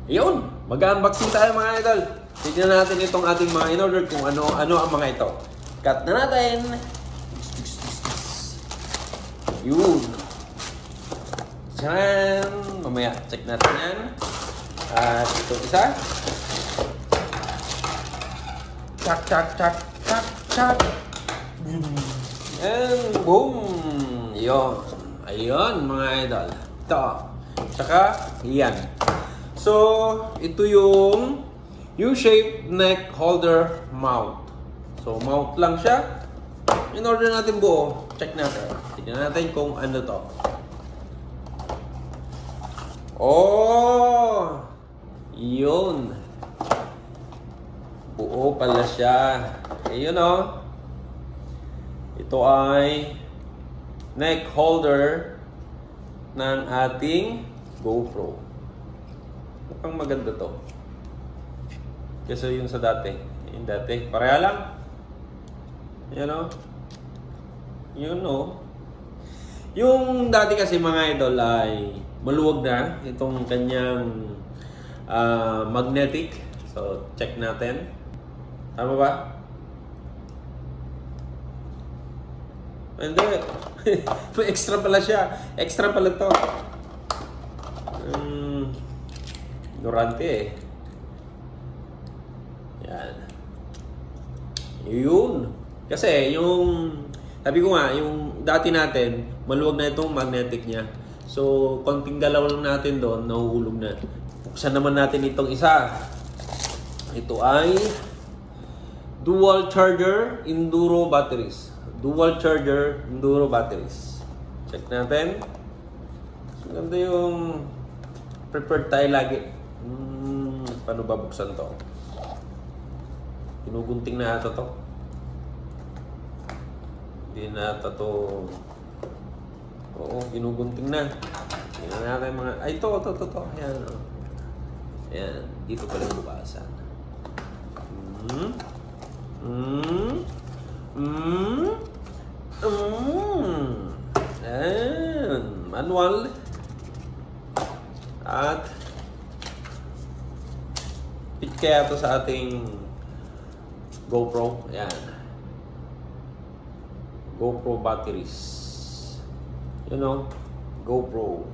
Yun, mag-unboxing tayo mga idol. Tignan natin itong ating mga in-order kung ano ang mga ito. Cut na natin. Yun. Diyan. Mamaya, check natin yan. At ito isa. Chak, chak, chak, chak, chak. And boom. Yun. Ayun mga idol. Ito. Tsaka, yan. So, ito yung U-shaped neck holder mount. So, mount lang siya. In-order natin buo. Check natin. Tignan natin kung ano to. Oh! Yun. Buo pala siya. Ayun oh. Ito ay neck holder ng ating GoPro. Mukhang maganda to. Kasi yun sa dati. Yung dati. Pareha lang. Yan o. Yun o. Yung dati kasi mga idol ay maluwag na. Itong kanyang magnetic. So, check natin. Tama ba? Hindi. May extra pala siya. Extra pala to. Ignorante eh. Yan. Yun. Kasi yung, sabi ko nga, yung dati natin, maluwag na itong magnetic niya. So, konting galaw lang natin doon, nahuhulog na. Buksan naman natin itong isa. Ito ay dual charger enduro batteries. Dual charger enduro batteries. Check natin. Maganda yung prepared tayo lagi. Paano ba buksan to? Ginugunting na ata to. Hindi na ata to. Oo, ginugunting na. Tingnan natin mga... Ay, ito. Ayan. Ayan. Dito pala yung bukasan. Ayan. Manual. At fit kaya ito sa ating GoPro. Ayan. GoPro batteries. You know, GoPro.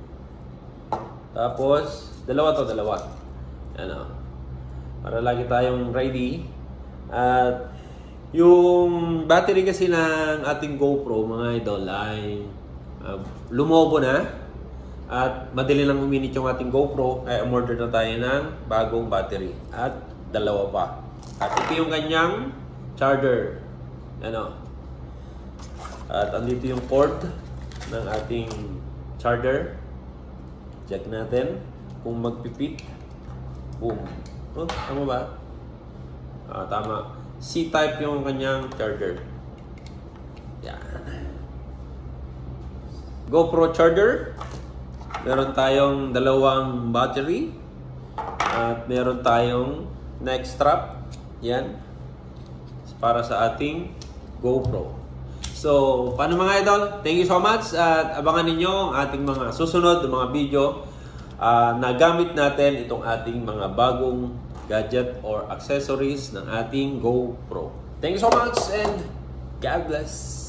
Tapos, dalawa. Ayan o. Para lagi tayong ready. At yung battery kasi ng ating GoPro, mga idol, ay lumobo na. At madali lang uminit yung ating GoPro. Kaya umorder na tayo ng bagong battery. At dalawa pa. At ito yung kanyang charger. Ano? At andito yung cord ng ating charger. Check natin kung magpipit. Boom. Oh, tama ba? Tama. C-type yung kanyang charger. Yan. GoPro charger. Meron tayong dalawang battery. At meron tayong neck strap. Yan. Para sa ating GoPro. So, paano mga idol? Thank you so much. At abangan ninyo ang ating mga susunod na mga video na gamit natin itong ating mga bagong gadget or accessories ng ating GoPro. Thank you so much and God bless.